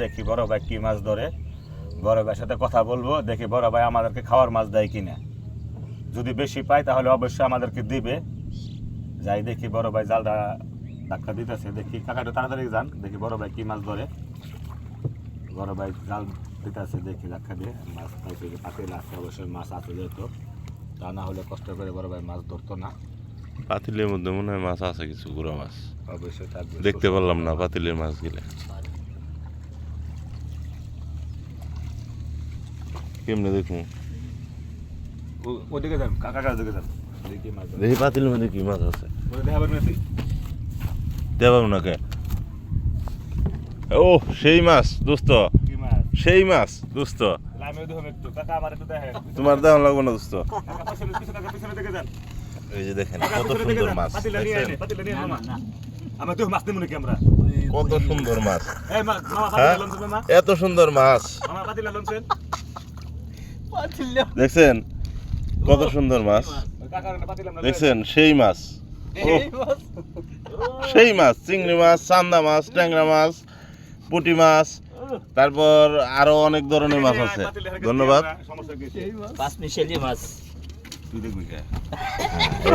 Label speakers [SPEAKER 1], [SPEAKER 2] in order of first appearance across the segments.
[SPEAKER 1] দেখি বড় ভাই কি মাছ ধরে, বড় ভাইয়ের সাথে কথা বলবো, দেখি বড় ভাই আমাদেরকে খাওয়ার মাছ দেয় কিনা। যদি বেশি পাই তাহলে অবশ্যই আমাদেরকে দিবে। যাই দেখি বড় ভাই জালটা ধাক্কা দিতেছে, দেখি কাকাটা তাড়াতাড়ি যান, দেখি বড় ভাই কি মাছ ধরে। বড় ভাই জাল দিতেছে, দেখি ধাক্কা দিয়ে মাছ পাইছে, পাতিল আছে, অবশ্যই মাছ আছে যেহেতু, তা না হলে কষ্ট করে বড় ভাই মাছ ধরতো না।
[SPEAKER 2] পাতিলের মধ্যে মনে হয় মাছ আছে, কিছু গুঁড়ো মাছ
[SPEAKER 1] অবশ্যই থাকবে,
[SPEAKER 2] দেখতে পারলাম না পাতিলের মাছ গেলে। কেমনে দেখুন,
[SPEAKER 1] ওদিকে যান, কাকার দিকে যান, দেখি মাছ ধরে।
[SPEAKER 2] দেখি পাতিলের মধ্যে কি মাছ আছে,
[SPEAKER 1] ওটা দেখাবেন নাকি?
[SPEAKER 2] দেবাব না কে? ও সেই মাছ দোস্ত,
[SPEAKER 1] কি মাছ?
[SPEAKER 2] সেই মাছ দোস্ত,
[SPEAKER 1] লামিও দেখুন একটু, কাকা আমার একটু দেখেন।
[SPEAKER 2] তোমার দেওয়া লাগবো না দোস্ত।
[SPEAKER 1] কাকা পিছনে দিকে যান।
[SPEAKER 2] এই যে দেখেন
[SPEAKER 1] কাকা
[SPEAKER 2] কত
[SPEAKER 1] পিছনে দিকে
[SPEAKER 2] সুন্দর
[SPEAKER 1] যান,
[SPEAKER 2] মাছ,
[SPEAKER 1] পাতিলা নিয়ে
[SPEAKER 2] দেখছেন?
[SPEAKER 1] আইনে, পাতিলা নিয়ে আইনে মামা। আমরা তো মাছ নেব নাকি আমরা?
[SPEAKER 2] কত সুন্দর মাছ,
[SPEAKER 1] এই মামা
[SPEAKER 2] হ্যাঁ?
[SPEAKER 1] পাতিলা লঞ্চেন মামা,
[SPEAKER 2] এত সুন্দর মাছ
[SPEAKER 1] মামা পাতিলা লঞ্চেন।
[SPEAKER 2] দেখছেন, কত সুন্দর মাছ
[SPEAKER 1] কাকার পাতিলা আমরা
[SPEAKER 2] দেখছেন, সেই মাছ, ও সেই মাছ, চিংড়ি মাছ, চান্দা মাছ, ট্যাংরা মাছ, পুঁটি মাছ, তারপর আরো অনেক ধরনের মাছ আছে। ধন্যবাদ।
[SPEAKER 1] সমস্যা কি?
[SPEAKER 3] পাঁচ মিশালি মাছ।
[SPEAKER 1] তুই দেখবি কে?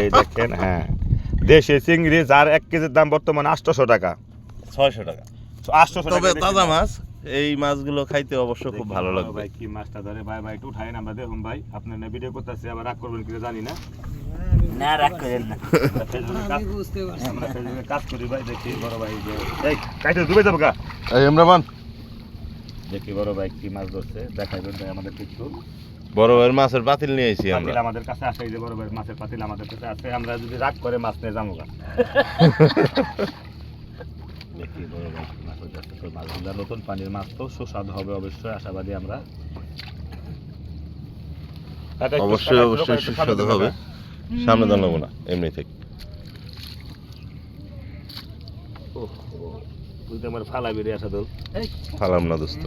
[SPEAKER 1] এই দেখেন, হ্যাঁ, দেশি চিংড়ি, যার 1 কেজির দাম বর্তমানে 800 টাকা।
[SPEAKER 2] 600 টাকা।
[SPEAKER 1] 800 টাকা।
[SPEAKER 2] তবে তাজা মাছ, এই মাছগুলো খাইতে অবশ্য খুব ভালো লাগবে।
[SPEAKER 1] ভাই কি মাছটা ধরে, ভাই ভাই একটু উঠাইন, আমরা দেখুন ভাই, আপনার না ভিডিও করতেছি, আবার রাগ করবেন কি জানি না।
[SPEAKER 3] না রাগ করেন না।
[SPEAKER 1] আমরা ফেসবুকে কাজ করি ভাই, দেখি বড় ভাই যে এই কাইতে ডুবে যাবো গা।
[SPEAKER 2] এই ইমরান,
[SPEAKER 1] দেখি বড় ভাই কি মাছ ধরছে, দেখাইবেন ভাই আমাদের কিছু।
[SPEAKER 2] বড় ভাইয়ের মাছের পাতিল নিয়ে আইছি আমরা।
[SPEAKER 1] পাতিল আমাদের কাছে আছে, এই যে বড় ভাই মাছের পাতিল আমাদের কাছে আছে, আমরা যদি রাগ করে মাছ নিয়ে যাবো গা। দেখি বড় ভাই কি মাছ হচ্ছে, তো মাছগুলো নতুন পানির মাছ, তো সুস্বাদু হবে অবশ্যই, আশাবাদী আমরা।
[SPEAKER 2] অবশ্যই অবশ্যই সুস্বাদু হবে। সামনে দাঁড়াবো না, এমনি থেকে।
[SPEAKER 1] তুই তো আমার ফালা বেরিয়ে আসা দল।
[SPEAKER 2] ফালাম না দোস্ত।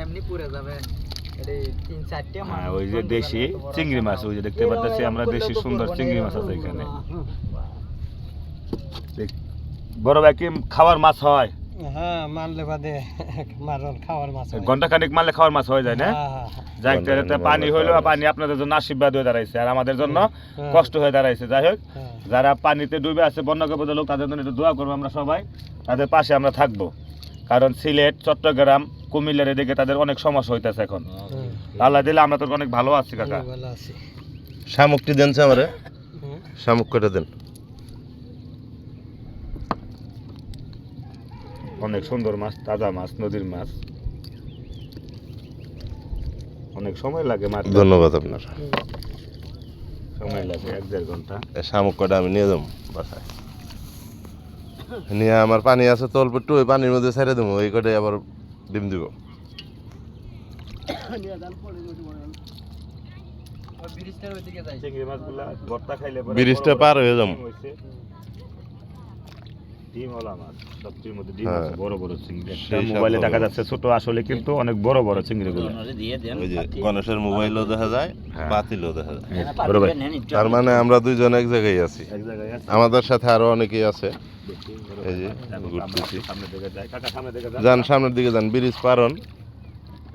[SPEAKER 3] এমনি পুরে যাবে। তিন চারটে
[SPEAKER 1] হ্যাঁ, ওই যে দেশি চিংড়ি মাছ, ওই যে দেখতে পাচ্ছি আমরা, দেশি সুন্দর চিংড়ি মাছ আছে এখানে। বড় ভাই কি খাওয়ার মাছ হয়?
[SPEAKER 4] হ্যাঁ, মারলে বাদে মারন খাওয়ার মাছ হয়।
[SPEAKER 1] ঘন্টা খানিক মারলে খাওয়ার মাছ হয়ে যায় না?
[SPEAKER 4] হ্যাঁ,
[SPEAKER 1] যাই হোক, পানি হইলো, পানি আপনাদের জন্য আশীর্বাদ হয়ে দাঁড়াইছে, আর আমাদের জন্য কষ্ট হয়ে দাঁড়াইছে। যাই হোক,
[SPEAKER 4] হ্যাঁ।
[SPEAKER 1] যারা পানিতে ডুবে আছে, বন্যা বিপদের লোক, তাদের জন্য একটু দোয়া করবো আমরা সবাই, তাদের পাশে আমরা থাকবো। কারণ সিলেট, চট্টগ্রাম, কুমিল্লার এদিকে তাদের অনেক সমস্যা হইতেছে এখন। আল্লাহ দিলে আমরা তো অনেক ভালো আছি কাকা।
[SPEAKER 4] ভালো আছি।
[SPEAKER 2] শামুকটি দেন আমারে, শামুক কটা দেন।
[SPEAKER 1] অনেক সুন্দর মাছ, তাজা মাছ, নদীর মাছ। অনেক সময় লাগে মাছ,
[SPEAKER 2] ধন্যবাদ আপনার।
[SPEAKER 1] সময় লাগে 1-1.5 ঘন্টা।
[SPEAKER 2] এই শামুক কটা আমি নিয়ে যাবো বাসায়, নিয়ে আমার পানি আছে তো অল্প একটু, ওই পানির মধ্যে ছেড়ে দেবো, ওই কটাই আবার ডিম দিব।
[SPEAKER 1] চিংড়ি মাছগুলা ভর্তা খাইলে পরে
[SPEAKER 2] ব্রিজটা
[SPEAKER 1] বড় বড়
[SPEAKER 2] পার হয়ে যাবো।
[SPEAKER 1] ডিম হইছে। ডিমওয়ালা মাছ, সবচেয়ে মধ্যে ডিম
[SPEAKER 2] হ্যাঁ।
[SPEAKER 1] আছে, বড় বড় চিংড়ি। একটা
[SPEAKER 2] সেই সব
[SPEAKER 1] মোবাইলে
[SPEAKER 2] বড়
[SPEAKER 1] দেখা
[SPEAKER 2] বড়।
[SPEAKER 1] যাচ্ছে ছোট, আসলে কিন্তু অনেক বড় বড় চিংড়িগুলো।
[SPEAKER 3] দিয়ে দেন।
[SPEAKER 2] ওই যে গণেশের মোবাইলও দেখা যায়,
[SPEAKER 1] হ্যাঁ।
[SPEAKER 2] পাতিলও দেখা যায়।
[SPEAKER 1] বড় ভাই,
[SPEAKER 2] তার মানে আমরা দুইজন এক জায়গায় আছি,
[SPEAKER 1] এক জায়গায় আছে।
[SPEAKER 2] আমাদের সাথে আরো অনেকেই আছে।
[SPEAKER 1] দেখি, বড়
[SPEAKER 2] এই যে,
[SPEAKER 1] ভাই, দেখো, আমরা
[SPEAKER 2] ঘুরতেছি।
[SPEAKER 1] সামনের দিকে যাই। কাকা সামনের দিকে যান।
[SPEAKER 2] যান, সামনের দিকে যান, ব্রিজ পারন।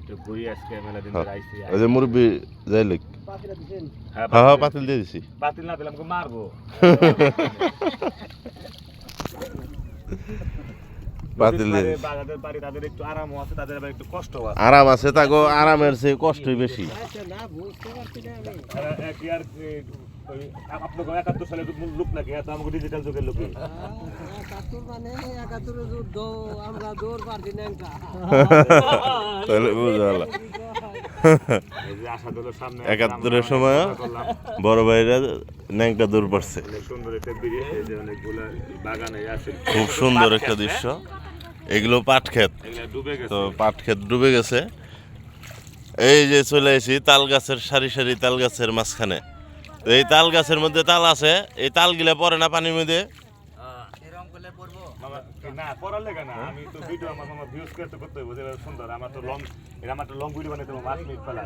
[SPEAKER 1] একটু ঘুরি, আজকে মেলা দিন
[SPEAKER 2] হ্যাঁ।
[SPEAKER 1] ধরে আইছি।
[SPEAKER 2] ওই যে মুরব্বী যাইলে,
[SPEAKER 1] হ্যাঁ,
[SPEAKER 2] হ্যাঁ হ্যাঁ পাতিল দিয়ে দিছি।
[SPEAKER 1] বাতিল না দিলে আমাকে মারবো।
[SPEAKER 2] বাতিল দিয়ে
[SPEAKER 1] নদীর
[SPEAKER 2] দিছি।
[SPEAKER 1] পাড়ে বাগাদের বাড়ি, তাদের একটু আরামও আছে, তাদের আবার একটু কষ্টও আছে।
[SPEAKER 2] আরাম আছে, তাগো আরামের চেয়ে কষ্টই বেশি।
[SPEAKER 4] না, বুঝতে পারছি না আমি।
[SPEAKER 1] কি আর ওই আপনাকে 71 সালে লুক লাগে, এত আমাকে ডিজিটাল যুগের লোক।
[SPEAKER 4] 71 মানে 71 যুদ্ধ, আমরা দৌড় পারছি না একটা।
[SPEAKER 2] তাহলে বুঝা গেল,
[SPEAKER 1] এই যে আশাদুলের সামনে
[SPEAKER 2] 71-এর সময় বড় ভাইরা ন্যাংটা দূর পড়ছে।
[SPEAKER 1] অনেক সুন্দর একটা ব্রিজ, এই যে অনেকগুলা বাগানে আছে,
[SPEAKER 2] খুব সুন্দর একটা দৃশ্য। এগুলো পাট ক্ষেত,
[SPEAKER 1] এগুলা ডুবে গেছে।
[SPEAKER 2] তো পাট ক্ষেত ডুবে গেছে। এই যে চলে এসেছি তাল গাছের, সারি সারি তাল গাছের মাঝখানে। তো এই তাল গাছের মধ্যে তাল আছে, এই তাল গিলা পড়ে না পানির মধ্যে।
[SPEAKER 1] মামা, না পড়ার লেগে না, আমি তো ভিডিও আমার ভিউজ করতে করতে বুঝে সুন্দর, আমার তো লং ভিডিও বানাইতে মাছ মিট ফেলা।